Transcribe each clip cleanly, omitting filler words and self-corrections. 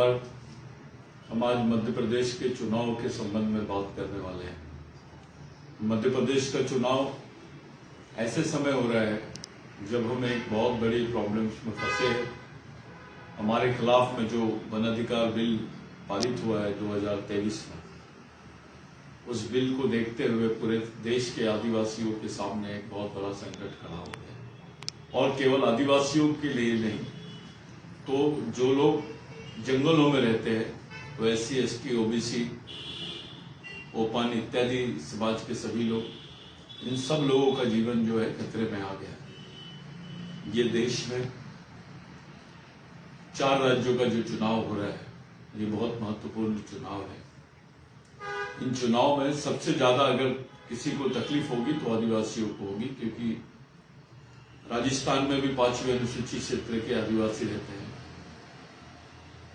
हम आज मध्य प्रदेश के चुनाव के संबंध में बात करने वाले हैं। मध्य प्रदेश का चुनाव ऐसे समय हो रहा है जब हम एक बहुत बड़ी प्रॉब्लम्स में फंसे हैं। हमारे खिलाफ में जो वन अधिकार बिल पारित हुआ है 2023 में, उस बिल को देखते हुए पूरे देश के आदिवासियों के सामने एक बहुत बड़ा संकट खड़ा हो गया। और केवल आदिवासियों के लिए नहीं, तो जो लोग जंगलों में रहते हैं, तो SC, ST, OBC, ओपन इत्यादि समाज के सभी लोग, इन सब लोगों का जीवन जो है खतरे में आ गया है। ये देश में 4 राज्यों का जो चुनाव हो रहा है, ये बहुत महत्वपूर्ण चुनाव है। इन चुनाव में सबसे ज्यादा अगर किसी को तकलीफ होगी तो आदिवासियों को होगी, क्योंकि राजस्थान में भी 5वीं अनुसूचित क्षेत्र के आदिवासी रहते हैं,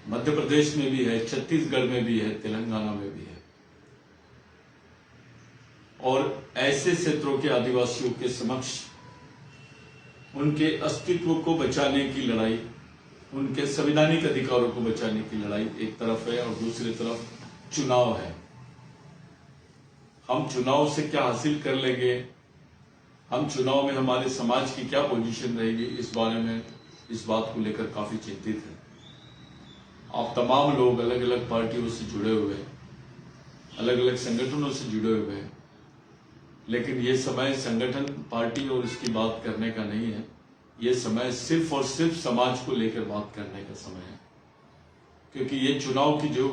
मध्य प्रदेश में भी है, छत्तीसगढ़ में भी है, तेलंगाना में भी है। और ऐसे क्षेत्रों के आदिवासियों के समक्ष उनके अस्तित्व को बचाने की लड़ाई, उनके संवैधानिक अधिकारों को बचाने की लड़ाई एक तरफ है, और दूसरी तरफ चुनाव है। हम चुनाव से क्या हासिल कर लेंगे, हम चुनाव में हमारे समाज की क्या पोजीशन रहेगी, इस बारे में, इस बात को लेकर काफी चिंतित है। आप तमाम लोग अलग अलग पार्टियों से जुड़े हुए हैं, अलग अलग संगठनों से जुड़े हुए हैं, लेकिन ये समय संगठन, पार्टी और इसकी बात करने का नहीं है। ये समय सिर्फ और सिर्फ समाज को लेकर बात करने का समय है, क्योंकि ये चुनाव की जो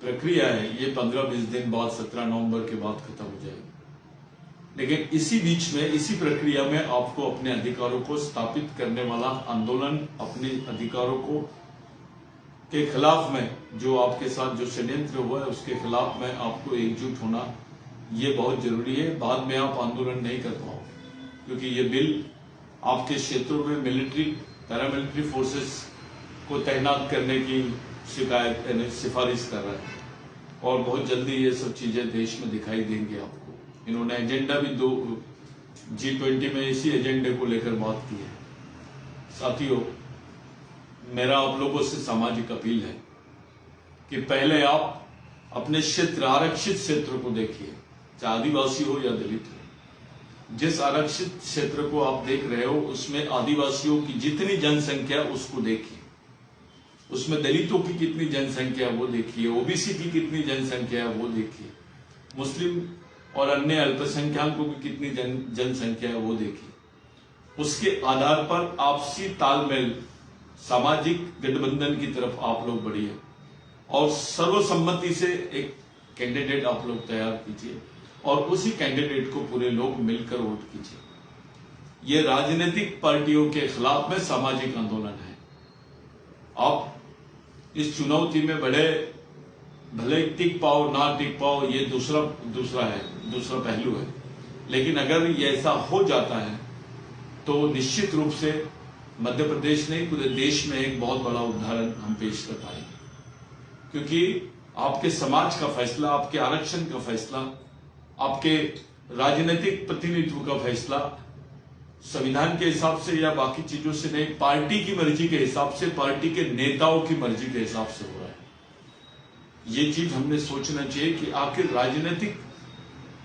प्रक्रिया है, ये 15-20 दिन बाद 17 नवंबर के बाद खत्म हो जाएगी। लेकिन इसी बीच में, इसी प्रक्रिया में आपको अपने अधिकारों को स्थापित करने वाला आंदोलन, अपने अधिकारों को के खिलाफ में जो आपके साथ जो षड्यंत्र हुआ है, उसके खिलाफ में आपको एकजुट होना ये बहुत जरूरी है। बाद में आप आंदोलन नहीं कर पाओगे, क्योंकि ये बिल आपके क्षेत्रों में मिलिट्री, पैरामिलिट्री फोर्सेस को तैनात करने की सिफारिश कर रहा है, और बहुत जल्दी ये सब चीजें देश में दिखाई देंगी आपको। इन्होंने एजेंडा भी G20 में इसी एजेंडे को लेकर बात की है। साथियों, मेरा आप लोगों से सामाजिक अपील है कि पहले आप अपने क्षेत्र, आरक्षित क्षेत्र को देखिए, चाहे आदिवासी हो या दलित हो। जिस आरक्षित क्षेत्र को आप देख रहे हो, उसमें आदिवासियों की जितनी जनसंख्या उसको देखिए, उसमें दलितों की कितनी जनसंख्या वो देखिए, OBC की कितनी जनसंख्या है वो देखिए, मुस्लिम और अन्य अल्पसंख्यकों की कितनी जनसंख्या है वो देखिए। उसके आधार पर आपसी तालमेल, सामाजिक गठबंधन की तरफ आप लोग बढ़िए, और सर्वसम्मति से एक कैंडिडेट आप लोग तैयार कीजिए, और उसी कैंडिडेट को पूरे लोग मिलकर वोट कीजिए। ये राजनीतिक पार्टियों के खिलाफ में सामाजिक आंदोलन है। आप इस चुनौती में भले टिक पाओ ना टिक पाओ, ये दूसरा पहलू है। लेकिन अगर ये ऐसा हो जाता है तो निश्चित रूप से मध्य प्रदेश नहीं, पूरे देश में एक बहुत बड़ा उदाहरण हम पेश कर पाएंगे, क्योंकि आपके समाज का फैसला, आपके आरक्षण का फैसला, आपके राजनीतिक प्रतिनिधित्व का फैसला संविधान के हिसाब से या बाकी चीजों से नहीं, पार्टी की मर्जी के हिसाब से, पार्टी के नेताओं की मर्जी के हिसाब से हो रहा है। ये चीज हमने सोचना चाहिए कि आखिर राजनीतिक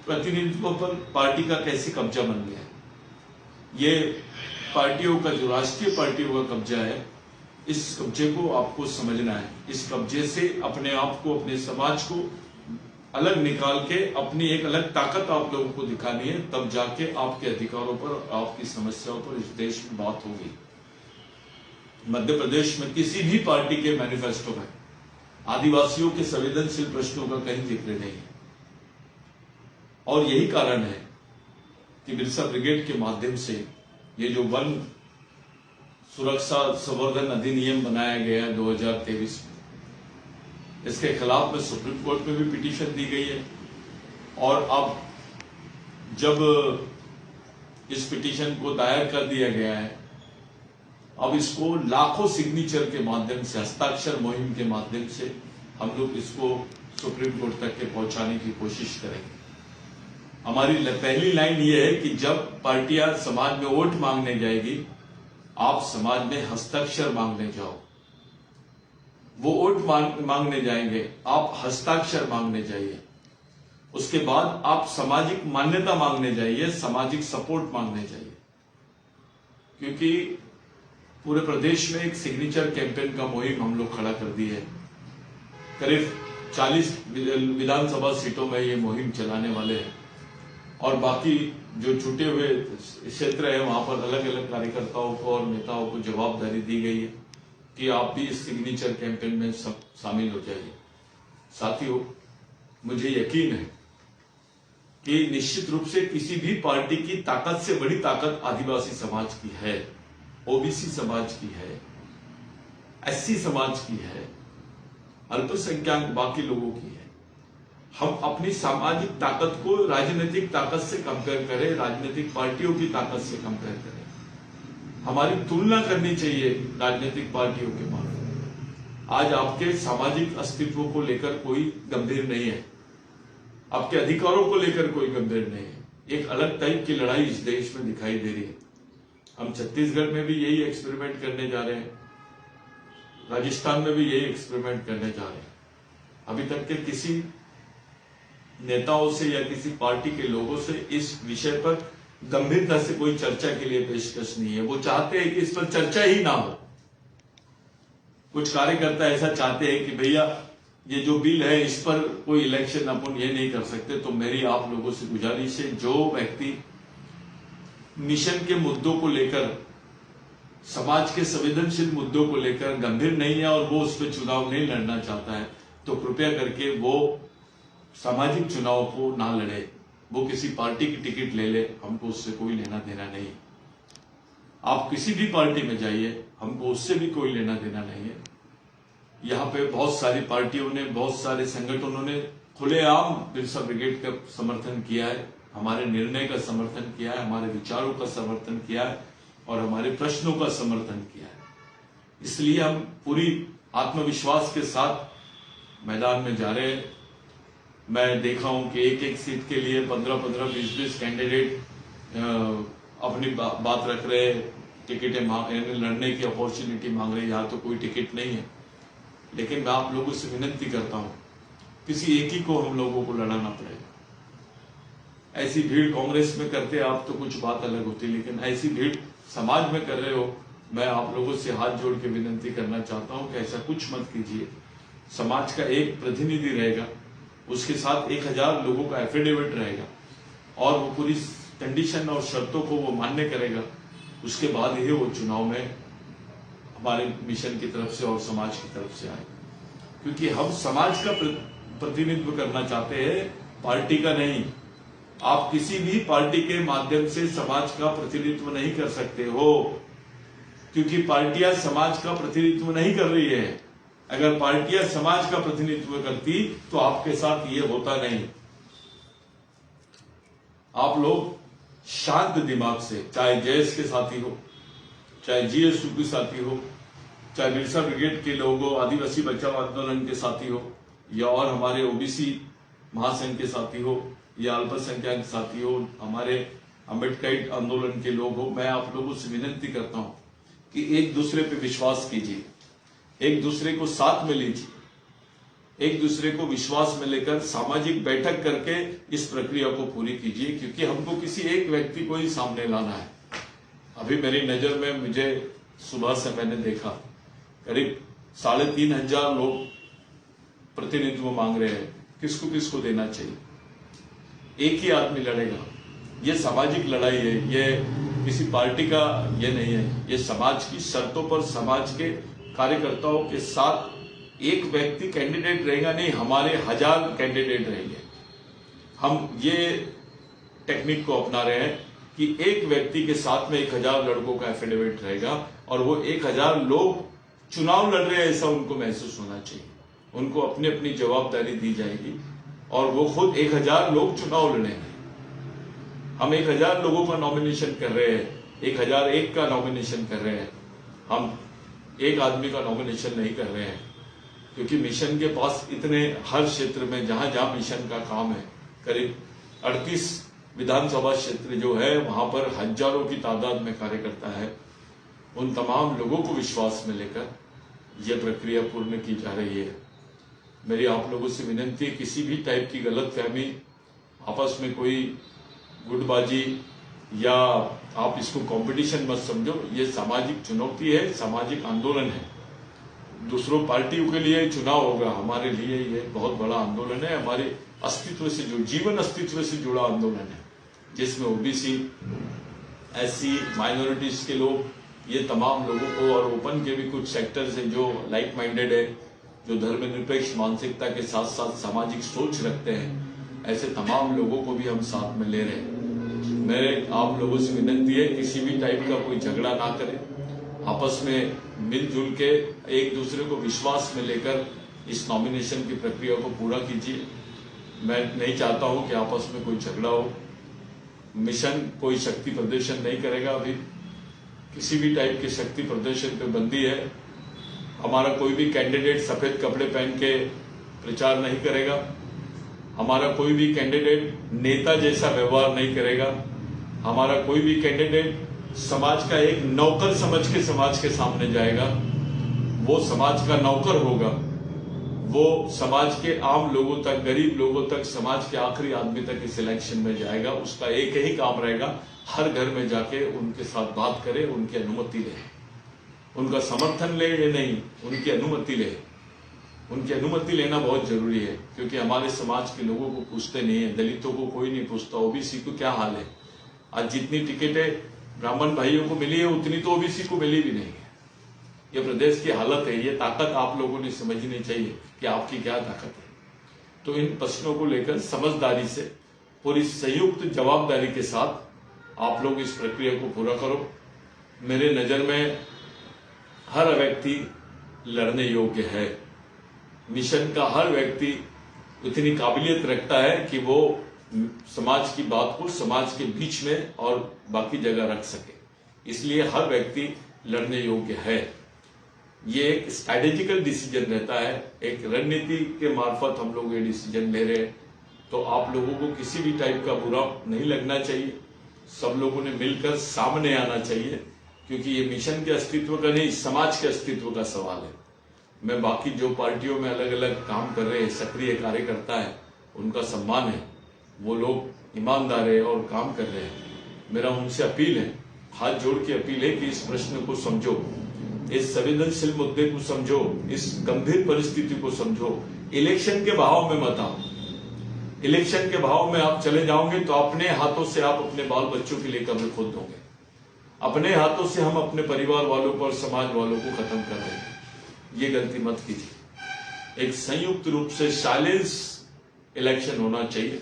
प्रतिनिधित्व पर पार्टी का कैसे कब्जा बन गया है। ये पार्टियों का, जो राष्ट्रीय पार्टियों का कब्जा है, इस कब्जे को आपको समझना है। इस कब्जे से अपने आप को, अपने समाज को अलग निकाल के अपनी एक अलग ताकत आप लोगों को दिखानी है, तब जाके आपके अधिकारों पर, आपकी समस्याओं पर इस देश में बात होगी। मध्य प्रदेश में किसी भी पार्टी के मैनिफेस्टो में आदिवासियों के संवेदनशील प्रश्नों का कहीं जिक्र नहीं है, और यही कारण है कि बिरसा ब्रिगेड के माध्यम से ये जो वन सुरक्षा संवर्धन अधिनियम बनाया गया 2023 में, इसके खिलाफ में सुप्रीम कोर्ट में भी पिटीशन दी गई है। और अब जब इस पिटीशन को दायर कर दिया गया है, अब इसको लाखों सिग्नेचर के माध्यम से, हस्ताक्षर मुहिम के माध्यम से हम लोग इसको सुप्रीम कोर्ट तक के पहुंचाने की कोशिश करेंगे। हमारी पहली लाइन ये है कि जब पार्टियां समाज में वोट मांगने जाएगी, आप समाज में हस्ताक्षर मांगने जाओ। वो वोट मांगने जाएंगे, आप हस्ताक्षर मांगने जाइए। उसके बाद आप सामाजिक मान्यता मांगने जाइए, सामाजिक सपोर्ट मांगने जाइए। क्योंकि पूरे प्रदेश में एक सिग्नेचर कैंपेन का मुहिम हम लोग खड़ा कर दी है। करीब 40 विधानसभा सीटों में ये मुहिम चलाने वाले हैं और बाकी जो छूटे हुए क्षेत्र है वहां पर अलग अलग कार्यकर्ताओं को और नेताओं को जवाबदारी दी गई है कि आप भी इस सिग्नेचर कैंपेन में सब शामिल हो जाइए। साथियों, मुझे यकीन है कि निश्चित रूप से किसी भी पार्टी की ताकत से बड़ी ताकत आदिवासी समाज की है, ओबीसी समाज की है, एससी समाज की है, अल्पसंख्यक बाकी लोगों की है। हम अपनी सामाजिक ताकत को राजनीतिक ताकत से कंपेयर करें, राजनीतिक पार्टियों की ताकत से कंपेयर करें। हमारी तुलना करनी चाहिए राजनीतिक पार्टियों के माध्यम। आज आपके सामाजिक अस्तित्व को लेकर कोई गंभीर नहीं है, आपके अधिकारों को लेकर कोई गंभीर नहीं है। एक अलग टाइप की लड़ाई इस देश में दिखाई दे रही है। हम छत्तीसगढ़ में भी यही एक्सपेरिमेंट करने जा रहे हैं, राजस्थान में भी यही एक्सपेरिमेंट करने जा रहे हैं। अभी तक के किसी नेताओं से या किसी पार्टी के लोगों से इस विषय पर गंभीरता से कोई चर्चा के लिए पेशकश नहीं है। वो चाहते हैं कि इस पर चर्चा ही ना हो। कुछ कार्यकर्ता ऐसा चाहते हैं कि भैया ये जो बिल है इस पर कोई इलेक्शन अपन ये नहीं कर सकते। तो मेरी आप लोगों से गुजारिश है, जो व्यक्ति मिशन के मुद्दों को लेकर, समाज के संवेदनशील मुद्दों को लेकर गंभीर नहीं है और वो उस पर चुनाव नहीं लड़ना चाहता है, तो कृपया करके वो सामाजिक चुनाव को ना लड़े। वो किसी पार्टी की टिकट ले ले, हमको उससे कोई लेना देना नहीं। आप किसी भी पार्टी में जाइए, हमको उससे भी कोई लेना देना नहीं है। यहाँ पे बहुत सारी पार्टियों ने, बहुत सारे संगठनों ने खुलेआम बिरसा ब्रिगेड का समर्थन किया है, हमारे निर्णय का समर्थन किया है, हमारे विचारों का समर्थन किया है और हमारे प्रश्नों का समर्थन किया है। इसलिए हम पूरी आत्मविश्वास के साथ मैदान में जा रहे हैं। मैं देखा हूं कि एक एक सीट के लिए 15-15, 20-20 कैंडिडेट अपनी बात रख रहे हैं, टिकटें लड़ने की अपॉर्चुनिटी मांग रहे हैं। यहाँ तो कोई टिकट नहीं है, लेकिन मैं आप लोगों से विनती करता हूं, किसी एक ही को हम लोगों को लड़ाना पड़ेगा। ऐसी भीड़ कांग्रेस में करते आप तो कुछ बात अलग होती, लेकिन ऐसी भीड़ समाज में कर रहे हो। मैं आप लोगों से हाथ जोड़ के विनती करना चाहता हूं कि ऐसा कुछ मत कीजिए। समाज का एक प्रतिनिधि रहेगा, उसके साथ 1000 लोगों का एफिडेविट रहेगा और वो पूरी कंडीशन और शर्तों को वो मान्य करेगा। उसके बाद ही वो चुनाव में हमारे मिशन की तरफ से और समाज की तरफ से आए, क्योंकि हम समाज का प्रतिनिधित्व करना चाहते हैं, पार्टी का नहीं। आप किसी भी पार्टी के माध्यम से समाज का प्रतिनिधित्व नहीं कर सकते हो, क्योंकि पार्टियां समाज का प्रतिनिधित्व नहीं कर रही है। अगर पार्टियां समाज का प्रतिनिधित्व करती तो आपके साथ ये होता नहीं। आप लोग शांत दिमाग से, चाहे जेएस के साथी हो, चाहे जीएसयू के साथी हो, चाहे बिरसा ब्रिगेड के लोग हो, आदिवासी बचाओ आंदोलन के साथी हो, या और हमारे ओबीसी महासंघ के साथी हो, या अल्पसंख्यक साथी हो, हमारे अम्बेडकर आंदोलन के लोग हो, मैं आप लोगों से विनती करता हूं कि एक दूसरे पे विश्वास कीजिए, एक दूसरे को साथ में लीजिए, एक दूसरे को विश्वास में लेकर सामाजिक बैठक करके इस प्रक्रिया को पूरी कीजिए, क्योंकि हमको किसी एक व्यक्ति को ही सामने लाना है। अभी मेरी नजर में, मुझे सुबह से मैंने देखा करीब 3500 लोग प्रतिनिधित्व मांग रहे हैं। किसको किसको देना चाहिए? एक ही आदमी लड़ेगा। ये सामाजिक लड़ाई है, ये किसी पार्टी का ये नहीं है। ये समाज की शर्तों पर समाज के कार्यकर्ताओं के साथ एक व्यक्ति कैंडिडेट रहेगा नहीं, हमारे 1000 कैंडिडेट रहेंगे। हम ये टेक्निक को अपना रहे हैं कि एक व्यक्ति के साथ में 1000 लड़कों का एफिडेविट रहेगा और वो 1000 लोग चुनाव लड़ रहे हैं ऐसा उनको महसूस होना चाहिए। उनको अपनी अपनी जवाबदारी दी जाएगी और वो खुद 1000 लोग चुनाव लड़ेंगे। हम 1000 लोगों का नॉमिनेशन कर रहे हैं, 1001 का नॉमिनेशन कर रहे हैं। हम एक आदमी का नॉमिनेशन नहीं कर रहे हैं, क्योंकि मिशन के पास इतने हर क्षेत्र में जहां जहां मिशन का काम है, करीब 38 विधानसभा क्षेत्र जो है वहां पर हजारों की तादाद में कार्यकर्ता है। उन तमाम लोगों को विश्वास में लेकर ये प्रक्रिया पूर्ण की जा रही है। मेरी आप लोगों से विनती है, किसी भी टाइप की गलतफहमी, आपस में कोई गुटबाजी या आप इसको कंपटीशन मत समझो। ये सामाजिक चुनौती है, सामाजिक आंदोलन है। दूसरों पार्टियों के लिए चुनाव होगा, हमारे लिए ये बहुत बड़ा आंदोलन है, हमारे अस्तित्व से जो जीवन अस्तित्व से जुड़ा आंदोलन है, जिसमें ओबीसी, एससी, माइनॉरिटीज के लोग, ये तमाम लोगों को, और ओपन के भी कुछ सेक्टर्स हैं जो लाइक माइंडेड है, जो धर्मनिरपेक्ष मानसिकता के साथ साथ सामाजिक सोच रखते हैं, ऐसे तमाम लोगों को भी हम साथ में ले रहे हैं। मेरे आप लोगों से विनती है, किसी भी टाइप का कोई झगड़ा ना करें, आपस में मिलजुल के एक दूसरे को विश्वास में लेकर इस नॉमिनेशन की प्रक्रिया को पूरा कीजिए। मैं नहीं चाहता हूं कि आपस में कोई झगड़ा हो। मिशन कोई शक्ति प्रदर्शन नहीं करेगा, अभी किसी भी टाइप के शक्ति प्रदर्शन पे बंदी है। हमारा कोई भी कैंडिडेट सफेद कपड़े पहन के प्रचार नहीं करेगा, हमारा कोई भी कैंडिडेट नेता जैसा व्यवहार नहीं करेगा, हमारा कोई भी कैंडिडेट समाज का एक नौकर समझ के समाज के सामने जाएगा। वो समाज का नौकर होगा, वो समाज के आम लोगों तक, गरीब लोगों तक, समाज के आखिरी आदमी तक इस इलेक्शन में जाएगा। उसका एक ही काम रहेगा, हर घर में जाके उनके साथ बात करे, उनकी अनुमति ले, उनका समर्थन ले या नहीं, उनकी अनुमति ले। उनकी अनुमति लेना बहुत जरूरी है, क्योंकि हमारे समाज के लोगों को पूछते नहीं है, दलितों को कोई नहीं पूछता, ओबीसी को क्या हाल है। आज जितनी टिकटें ब्राह्मण भाइयों को मिली है, उतनी तो ओबीसी को मिली भी नहीं है। ये प्रदेश की हालत है। ये ताकत आप लोगों ने समझनी चाहिए कि आपकी क्या ताकत है। तो इन प्रश्नों को लेकर समझदारी से, पूरी संयुक्त जवाबदारी के साथ आप लोग इस प्रक्रिया को पूरा करो। मेरे नजर में हर व्यक्ति लड़ने योग्य है। मिशन का हर व्यक्ति इतनी काबिलियत रखता है कि वो समाज की बात को समाज के बीच में और बाकी जगह रख सके, इसलिए हर व्यक्ति लड़ने योग्य है। ये एक स्ट्रैटेजिकल डिसीजन रहता है, एक रणनीति के मार्फत हम लोग ये डिसीजन ले रहे हैं। तो आप लोगों को किसी भी टाइप का बुरा नहीं लगना चाहिए, सब लोगों ने मिलकर सामने आना चाहिए, क्योंकि ये मिशन के अस्तित्व का नहीं, समाज के अस्तित्व का सवाल है। मैं बाकी जो पार्टियों में अलग अलग काम कर रहे हैं सक्रिय कार्यकर्ता है, उनका सम्मान है, वो लोग ईमानदार है और काम कर रहे हैं। मेरा उनसे अपील है, हाथ जोड़ के अपील है कि इस प्रश्न को समझो, इस संवेदनशील मुद्दे को समझो, इस गंभीर परिस्थिति को समझो। इलेक्शन के भाव में मत आओ। इलेक्शन के भाव में आप चले जाओगे तो अपने हाथों से आप अपने बाल बच्चों के लिए कब्र खोद दोगे। अपने हाथों से हम अपने परिवार वालों को और समाज वालों को खत्म कर रहे हैं। ये गलती मत कीजिए। एक संयुक्त रूप से साइलेंस इलेक्शन होना चाहिए।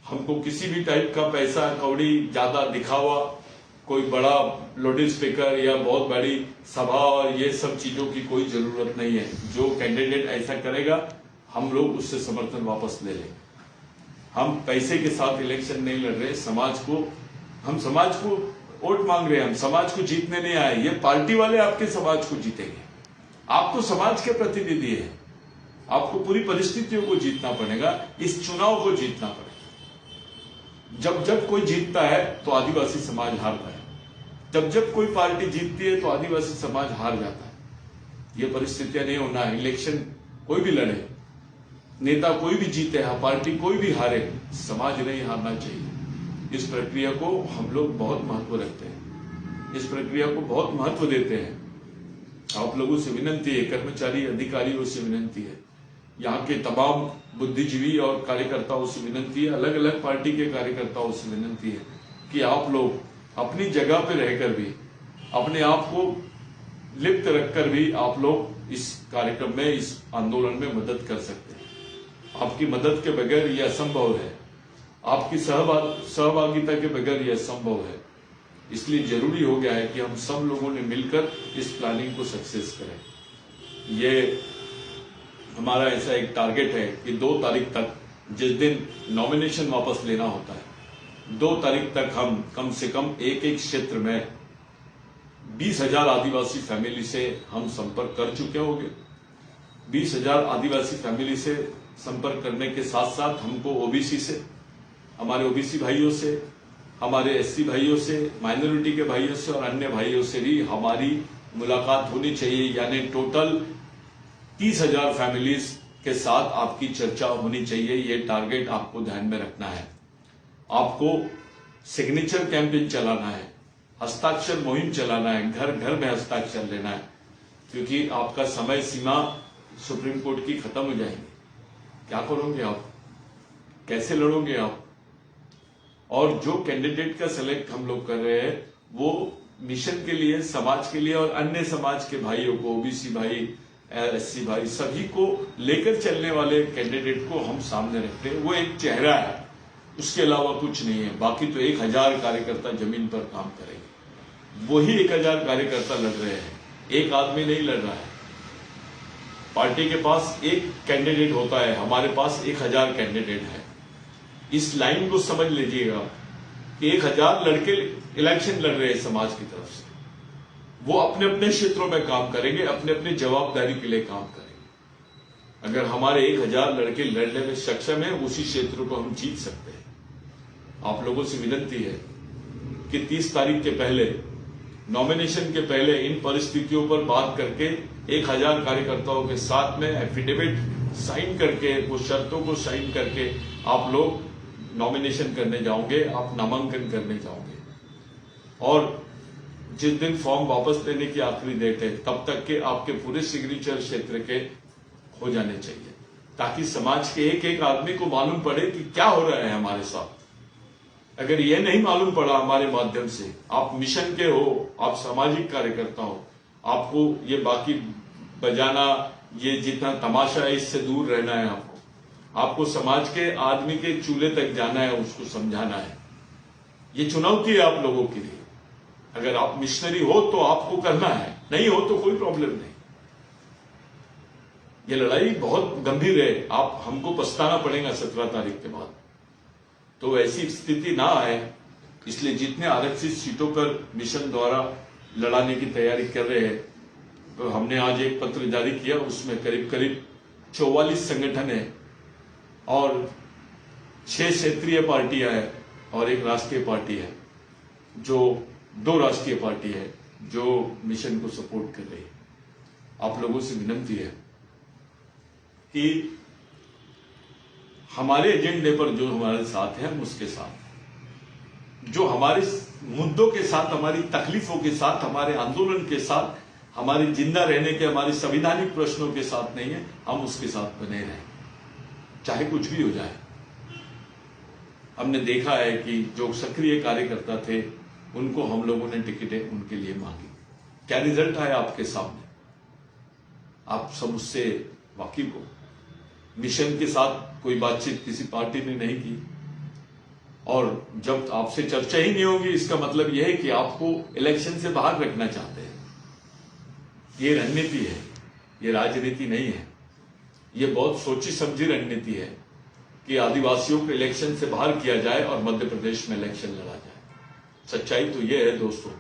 हमको किसी भी टाइप का पैसा कौड़ी, ज्यादा दिखावा, कोई बड़ा लाउड स्पीकर या बहुत बड़ी सभा और ये सब चीजों की कोई जरूरत नहीं है। जो कैंडिडेट ऐसा करेगा हम लोग उससे समर्थन वापस ले लेंगे। हम पैसे के साथ इलेक्शन नहीं लड़ रहे, हम समाज को वोट मांग रहे हैं, हम समाज को जीतने नहीं आए। ये पार्टी वाले आपके समाज को जीतेंगे। आप तो समाज के प्रतिनिधि हैं, आपको पूरी परिस्थितियों को जीतना पड़ेगा, इस चुनाव को जीतना पड़ेगा। जब कोई जीतता है तो आदिवासी समाज हारता है, जब कोई पार्टी जीतती है तो आदिवासी समाज हार जाता है। ये परिस्थितियां नहीं होना है। इलेक्शन कोई भी लड़े, नेता कोई भी जीते, पार्टी कोई भी हारे, समाज नहीं हारना चाहिए। इस प्रक्रिया को हम लोग बहुत महत्व रखते हैं, इस प्रक्रिया को बहुत महत्व देते हैं। आप लोगों से विनती है, कर्मचारी अधिकारियों से विनती है, यहाँ के तमाम बुद्धिजीवी और कार्यकर्ताओं से विनती है, अलग अलग पार्टी के कार्यकर्ताओं से विनती है कि आप लोग अपनी जगह पे रहकर भी, अपने आप को लिप्त रखकर भी आप लोग इस कार्यक्रम में, इस आंदोलन में मदद कर सकते हैं। आपकी मदद के बगैर यह असंभव है, आपकी सहभागिता के बगैर यह असंभव है। इसलिए जरूरी हो गया है कि हम सब लोगों ने मिलकर इस प्लानिंग को सक्सेस करें। ये हमारा ऐसा एक टारगेट है कि 2 तारीख तक, जिस दिन नॉमिनेशन वापस लेना होता है, 2 तारीख तक हम कम से कम एक क्षेत्र में 20,000 आदिवासी फैमिली से हम संपर्क कर चुके होंगे। 20,000 आदिवासी फैमिली से संपर्क करने के साथ साथ हमको ओबीसी से, हमारे ओबीसी भाइयों से, हमारे एससी भाइयों से, माइनॉरिटी के भाइयों से और अन्य भाइयों से भी हमारी मुलाकात होनी चाहिए। यानी टोटल 30,000 फैमिलीज के साथ आपकी चर्चा होनी चाहिए। ये टारगेट आपको ध्यान में रखना है। आपको सिग्नेचर कैंपेन चलाना है, हस्ताक्षर मुहिम चलाना है, घर घर में हस्ताक्षर लेना है, क्योंकि आपका समय सीमा सुप्रीम कोर्ट की खत्म हो जाएगी। क्या करोगे आप? कैसे लड़ोगे आप? और जो कैंडिडेट का सिलेक्ट हम लोग कर रहे हैं वो मिशन के लिए, समाज के लिए और अन्य समाज के भाइयों को, ओबीसी भाई, एससी भाई, सभी को लेकर चलने वाले कैंडिडेट को हम सामने रखते हैं। वो एक चेहरा है, उसके अलावा कुछ नहीं है। बाकी तो 1000 कार्यकर्ता जमीन पर काम करेंगे। वही 1000 कार्यकर्ता लड़ रहे हैं, एक आदमी नहीं लड़ रहा है। पार्टी के पास एक कैंडिडेट होता है, हमारे पास 1000 कैंडिडेट है। इस लाइन को समझ लीजिएगा कि 1000 लड़के इलेक्शन लड़ रहे हैं समाज की तरफ से। वो अपने अपने क्षेत्रों में काम करेंगे, अपने अपने जवाबदारी के लिए काम करेंगे। अगर हमारे 1000 लड़के लड़ने में सक्षम है, उसी क्षेत्र को हम जीत सकते हैं। आप लोगों से विनती है कि 30 तारीख के पहले, नॉमिनेशन के पहले इन परिस्थितियों पर बात करके 1000 कार्यकर्ताओं के साथ में एफिडेविट साइन करके, वो शर्तों को साइन करके आप लोग नॉमिनेशन करने जाओगे, आप नामांकन करने जाओगे। और जिस दिन फॉर्म वापस लेने की आखिरी डेट है, तब तक के आपके पूरे सिग्नेचर क्षेत्र के हो जाने चाहिए, ताकि समाज के एक एक आदमी को मालूम पड़े कि क्या हो रहा है हमारे साथ। अगर ये नहीं मालूम पड़ा हमारे माध्यम से, आप मिशन के हो, आप सामाजिक कार्यकर्ता हो, आपको ये बाकी बजाना, ये जितना तमाशा है, इससे दूर रहना है। आपको समाज के आदमी के चूल्हे तक जाना है, उसको समझाना है। ये चुनौती है आप लोगों के लिए। अगर आप मिशनरी हो तो आपको करना है, नहीं हो तो कोई प्रॉब्लम नहीं। ये लड़ाई बहुत गंभीर है, आप हमको पछताना पड़ेगा 17 तारीख के बाद। तो ऐसी स्थिति ना आए, इसलिए जितने आरक्षित सीटों पर मिशन द्वारा लड़ाने की तैयारी कर रहे हैं, तो हमने आज एक पत्र जारी किया, उसमें करीब करीब 44 संगठन है और 6 क्षेत्रीय पार्टियां हैं और एक राष्ट्रीय पार्टी है, जो 2 राष्ट्रीय पार्टी है जो मिशन को सपोर्ट कर रही है। आप लोगों से विनती है कि हमारे एजेंडे पर जो हमारे साथ है, हम उसके साथ, जो हमारे मुद्दों के साथ, हमारी तकलीफों के साथ, हमारे आंदोलन के साथ, हमारे जिंदा रहने के, हमारे संवैधानिक प्रश्नों के साथ नहीं है, हम उसके साथ बने रहें, चाहे कुछ भी हो जाए। हमने देखा है कि जो सक्रिय कार्यकर्ता थे, उनको हम लोगों ने टिकटें उनके लिए मांगी। क्या रिजल्ट आया आपके सामने? आप सब उससे वाकिफ हो। मिशन के साथ कोई बातचीत किसी पार्टी ने नहीं की, और जब आपसे चर्चा ही नहीं होगी, इसका मतलब यह है कि आपको इलेक्शन से बाहर रखना चाहते हैं। ये रणनीति है, ये राजनीति नहीं है। ये बहुत सोची समझी रणनीति है कि आदिवासियों को इलेक्शन से बाहर किया जाए और मध्य प्रदेश में इलेक्शन लड़ा जाए। सच्चाई तो यह है दोस्तों,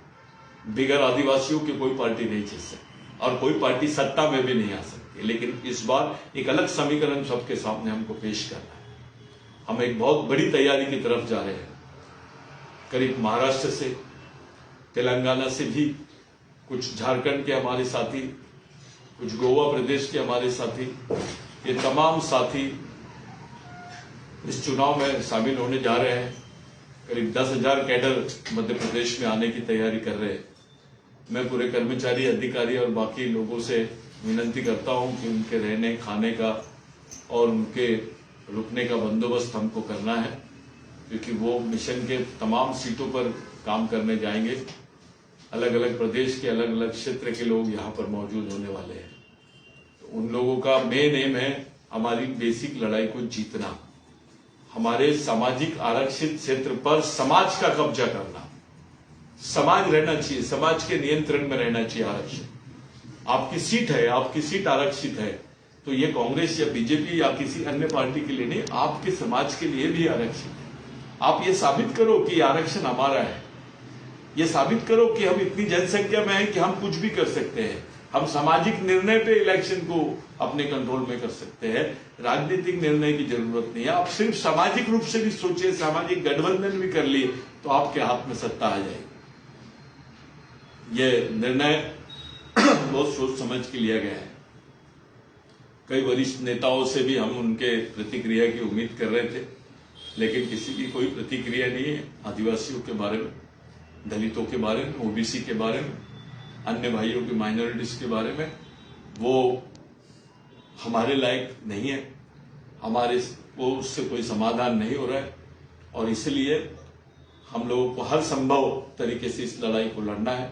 बिगर आदिवासियों की कोई पार्टी नहीं जीत सकती और कोई पार्टी सत्ता में भी नहीं आ सकती। लेकिन इस बार एक अलग समीकरण सबके सामने हमको पेश करना है। हम एक बहुत बड़ी तैयारी की तरफ जा रहे हैं। करीब महाराष्ट्र से, तेलंगाना से भी, कुछ झारखंड के हमारे साथी, कुछ गोवा प्रदेश के हमारे साथी, ये तमाम साथी इस चुनाव में शामिल होने जा रहे हैं। करीब 10,000 कैडर मध्य प्रदेश में आने की तैयारी कर रहे हैं। मैं पूरे कर्मचारी, अधिकारी और बाकी लोगों से विनती करता हूं कि उनके रहने, खाने का और उनके रुकने का बंदोबस्त हमको करना है, क्योंकि वो मिशन के तमाम सीटों पर काम करने जाएंगे। अलग अलग प्रदेश के अलग अलग क्षेत्र के लोग यहाँ पर मौजूद होने वाले हैं। तो उन लोगों का मेन एम है हमारी बेसिक लड़ाई को जीतना, हमारे सामाजिक आरक्षित क्षेत्र पर समाज का कब्जा करना। समाज रहना चाहिए, समाज के नियंत्रण में रहना चाहिए आरक्षण। आपकी सीट है, आपकी सीट आरक्षित है, तो ये कांग्रेस या बीजेपी या किसी अन्य पार्टी के लिए नहीं, आपके समाज के लिए भी आरक्षित है। आप ये साबित करो कि आरक्षण हमारा है, ये साबित करो कि हम इतनी जनसंख्या में हैं कि हम कुछ भी कर सकते हैं। हम सामाजिक निर्णय पे इलेक्शन को अपने कंट्रोल में कर सकते हैं, राजनीतिक निर्णय की जरूरत नहीं है। आप सिर्फ सामाजिक रूप से भी सोचिए, सामाजिक गठबंधन भी कर लिए तो आपके हाथ में सत्ता आ जाएगी। यह निर्णय बहुत सोच समझ के लिया गया है। कई वरिष्ठ नेताओं से भी हम उनके प्रतिक्रिया की उम्मीद कर रहे थे, लेकिन किसी की कोई प्रतिक्रिया नहीं है। आदिवासियों के बारे में, दलितों के बारे में, ओबीसी के बारे में, अन्य भाइयों की माइनॉरिटीज के बारे में वो हमारे लायक नहीं है। हमारे को उससे कोई समाधान नहीं हो रहा है और इसलिए हम लोगों को हर संभव तरीके से इस लड़ाई को लड़ना है।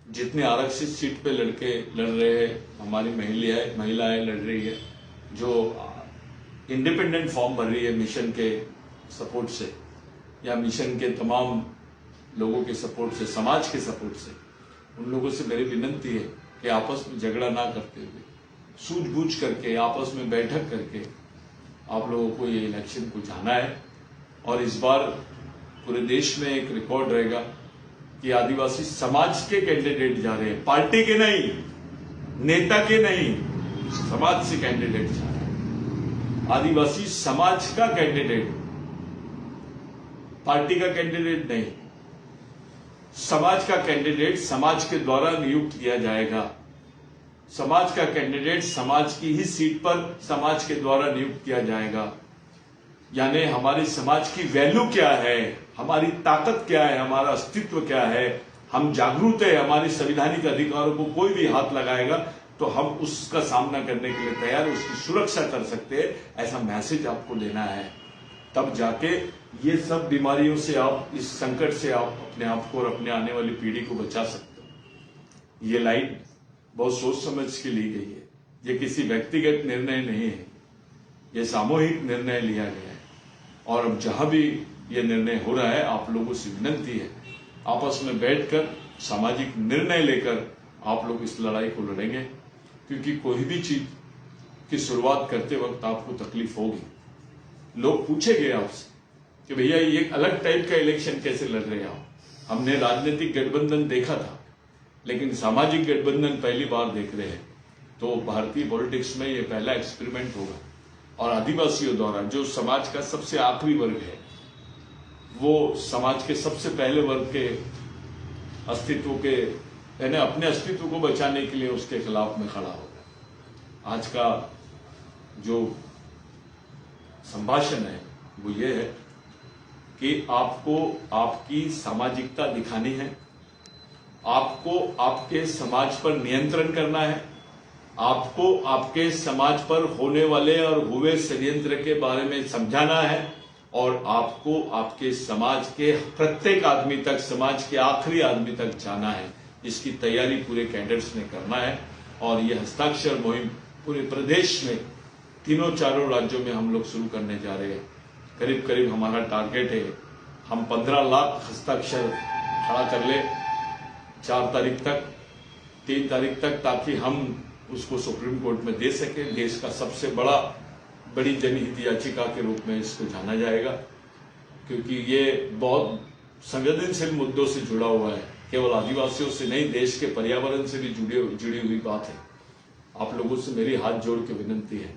जितने आरक्षित सीट पे लड़के लड़ रहे हैं, हमारी महिलाएं लड़ रही है, जो इंडिपेंडेंट फॉर्म भर रही है मिशन के सपोर्ट से या मिशन के तमाम लोगों के सपोर्ट से, समाज के सपोर्ट से, उन लोगों से मेरी विनती है कि आपस में झगड़ा ना करते हुए सूझबूझ करके आपस में बैठक करके आप लोगों को ये इलेक्शन को जाना है। और इस बार पूरे देश में एक रिकॉर्ड रहेगा कि आदिवासी समाज के कैंडिडेट जा रहे हैं, पार्टी के नहीं, नेता के नहीं, समाज से कैंडिडेट जा रहे हैं। आदिवासी समाज का कैंडिडेट, पार्टी का कैंडिडेट नहीं, समाज का कैंडिडेट समाज के द्वारा नियुक्त किया जाएगा। समाज का कैंडिडेट समाज की ही सीट पर समाज के द्वारा नियुक्त किया जाएगा। यानी हमारे समाज की वैल्यू क्या है, हमारी ताकत क्या है, हमारा अस्तित्व क्या है, हम जागरूक है, हमारे संवैधानिक अधिकारों को कोई भी हाथ लगाएगा तो हम उसका सामना करने के लिए तैयार, उसकी सुरक्षा कर सकते हैं, ऐसा मैसेज आपको देना है। तब जाके ये सब बीमारियों से आप, इस संकट से आप अपने आप को और अपने आने वाली पीढ़ी को बचा सकते हो। ये लाइन बहुत सोच समझ के ली गई है। ये किसी व्यक्तिगत निर्णय नहीं है, ये सामूहिक निर्णय लिया गया है। और अब जहां भी ये निर्णय हो रहा है, आप लोगों से विनती है, आपस में बैठकर सामाजिक निर्णय लेकर आप लोग इस लड़ाई को लड़ेंगे। क्योंकि कोई भी चीज की शुरुआत करते वक्त आपको तकलीफ होगी। लोग पूछेंगे आपसे कि भैया ये एक अलग टाइप का इलेक्शन कैसे लड़ रहे हो। हमने राजनीतिक गठबंधन देखा था, लेकिन सामाजिक गठबंधन पहली बार देख रहे हैं। तो भारतीय पॉलिटिक्स में ये पहला एक्सपेरिमेंट होगा। और आदिवासियों द्वारा, जो समाज का सबसे आखिरी वर्ग है, वो समाज के सबसे पहले वर्ग के अस्तित्व के, यानी अपने अस्तित्व को बचाने के लिए उसके खिलाफ में खड़ा होगा। आज का जो संभाषण है वो ये है कि आपको आपकी सामाजिकता दिखानी है, आपको आपके समाज पर नियंत्रण करना है, आपको आपके समाज पर होने वाले और हुए षड्यंत्र के बारे में समझाना है, और आपको आपके समाज के प्रत्येक आदमी तक, समाज के आखिरी आदमी तक जाना है। इसकी तैयारी पूरे कैडर्स ने करना है। और ये हस्ताक्षर मुहिम पूरे प्रदेश में, तीनों चारों राज्यों में हम लोग शुरू करने जा रहे हैं। करीब करीब हमारा टारगेट है, हम 15 लाख हस्ताक्षर खड़ा कर ले 4 तारीख तक, 3 तारीख तक, ताकि हम उसको सुप्रीम कोर्ट में दे सके। देश का सबसे बड़ी जनहित याचिका के रूप में इसको जाना जाएगा, क्योंकि ये बहुत संवेदनशील मुद्दों से जुड़ा हुआ है। केवल आदिवासियों से नहीं, देश के पर्यावरण से भी जुड़ी हुई बात है। आप लोगों से मेरी हाथ जोड़ के विनती है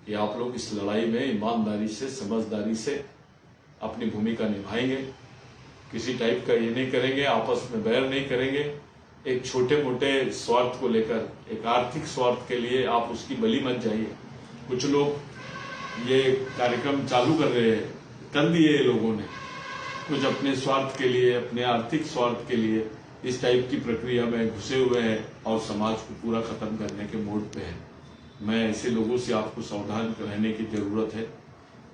कि आप लोग इस लड़ाई में ईमानदारी से, समझदारी से अपनी भूमिका निभाएंगे। किसी टाइप का ये नहीं करेंगे, आपस में बैर नहीं करेंगे। एक छोटे मोटे स्वार्थ को लेकर, एक आर्थिक स्वार्थ के लिए आप उसकी बलि मत जाइए। कुछ लोग ये कार्यक्रम चालू कर दिए लोगों ने, कुछ अपने स्वार्थ के लिए, अपने आर्थिक स्वार्थ के लिए इस टाइप की प्रक्रिया में घुसे हुए हैं और समाज को पूरा खत्म करने के मोड पे है। मैं ऐसे लोगों से आपको सावधान रहने की जरूरत है।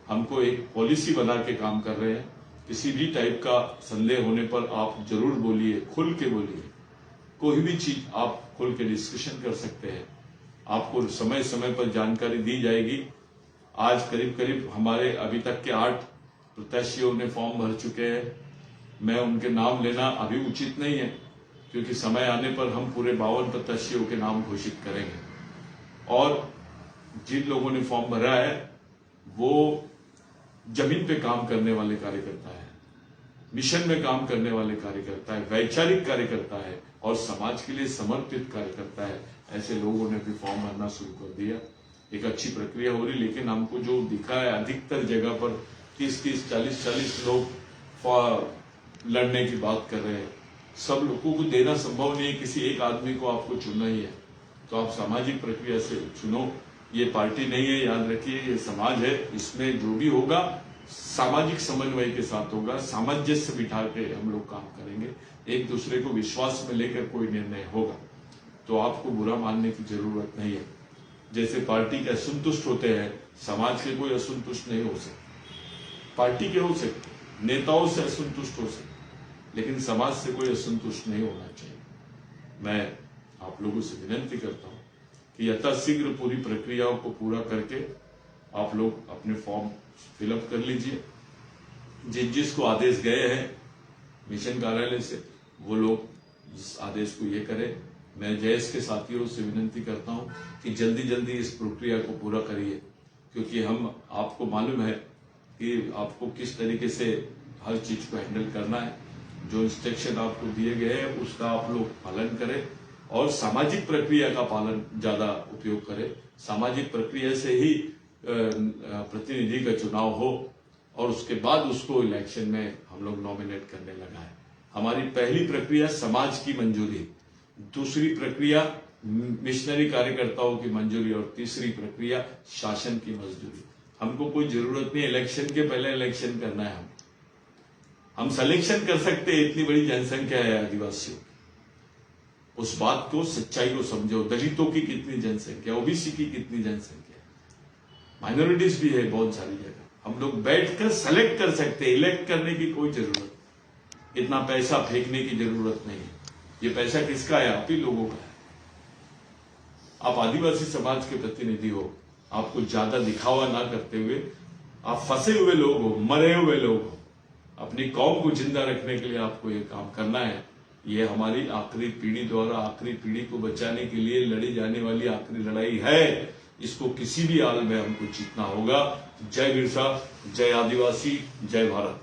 हमको एक पॉलिसी बना के काम कर रहे हैं। किसी भी टाइप का संदेह होने पर आप जरूर बोलिए, खुल के बोलिए। कोई भी चीज आप खुल के डिस्कशन कर सकते हैं। आपको समय समय पर जानकारी दी जाएगी। आज करीब करीब हमारे अभी तक के 8 प्रत्याशियों ने फॉर्म भर चुके हैं। मैं उनके नाम लेना अभी उचित नहीं है, क्योंकि समय आने पर हम पूरे 52 प्रत्याशियों के नाम घोषित करेंगे। और जिन लोगों ने फॉर्म भरा है वो जमीन पे काम करने वाले कार्यकर्ता है, मिशन में काम करने वाले कार्यकर्ता है, वैचारिक कार्यकर्ता है और समाज के लिए समर्पित कार्यकर्ता है। ऐसे लोगों ने भी फॉर्म भरना शुरू कर दिया। एक अच्छी प्रक्रिया हो रही, लेकिन हमको जो दिखा है अधिकतर जगह पर 30-30, 40-40 लोग लड़ने की बात कर रहे हैं। सब लोगों को देना संभव नहीं है, किसी एक आदमी को आपको चुनना ही है। तो आप सामाजिक प्रक्रिया से चुनो ये पार्टी नहीं है, याद रखिए, ये समाज है। इसमें जो भी होगा सामाजिक समन्वय के साथ होगा, सामंजस्य बिठा के हम लोग काम करेंगे, एक दूसरे को विश्वास में लेकर कोई निर्णय होगा। तो आपको बुरा मानने की जरूरत नहीं है। जैसे पार्टी के असंतुष्ट होते हैं, समाज के कोई असंतुष्ट नहीं हो सकते। पार्टी के हो सकते, नेताओं से असंतुष्ट हो सकते, लेकिन समाज से कोई असंतुष्ट नहीं होना चाहिए। मैं आप लोगों से विनती करता हूं कि यथाशीघ्र पूरी प्रक्रियाओं को पूरा करके आप लोग अपने फॉर्म फिलअप कर लीजिए। जिसको आदेश गए हैं मिशन कार्यालय से, वो लोग इस आदेश को ये करें। मैं जयेश के साथियों से विनती करता हूं कि जल्दी जल्दी इस प्रक्रिया को पूरा करिए, क्योंकि हम आपको मालूम है कि आपको किस तरीके से हर चीज को हैंडल करना है। जो इंस्ट्रक्शन आपको दिए गए हैं उसका आप लोग पालन करें और सामाजिक प्रक्रिया का पालन ज्यादा उपयोग करें। सामाजिक प्रक्रिया से ही प्रतिनिधि का चुनाव हो और उसके बाद उसको इलेक्शन में हम लोग नॉमिनेट करने लगा है। हमारी पहली प्रक्रिया समाज की मंजूरी, दूसरी प्रक्रिया मिशनरी कार्यकर्ताओं की मंजूरी और तीसरी प्रक्रिया शासन की मंजूरी। हमको कोई जरूरत नहीं इलेक्शन के पहले इलेक्शन करना है। हम सिलेक्शन कर सकते हैं, इतनी बड़ी जनसंख्या है आदिवासियों की। उस बात को, सच्चाई को समझो। दलितों की कितनी जनसंख्या, ओबीसी की कितनी जनसंख्या, माइनॉरिटीज भी है बहुत सारी जगह। हम लोग बैठकर सेलेक्ट कर सकते हैं, इलेक्ट करने की कोई जरूरत, इतना पैसा फेंकने की जरूरत नहीं है। ये पैसा किसका है? आप ही लोगों का है। आप आदिवासी समाज के प्रतिनिधि हो, आपको ज्यादा दिखावा ना करते हुए, आप फंसे हुए लोग हो, मरे हुए लोग हो, अपनी कौम को जिंदा रखने के लिए आपको ये काम करना है। ये हमारी आखिरी पीढ़ी द्वारा आखिरी पीढ़ी को बचाने के लिए लड़ी जाने वाली आखिरी लड़ाई है। इसको किसी भी हाल में हमको जीतना होगा। जय बिरसा, जय आदिवासी, जय भारत।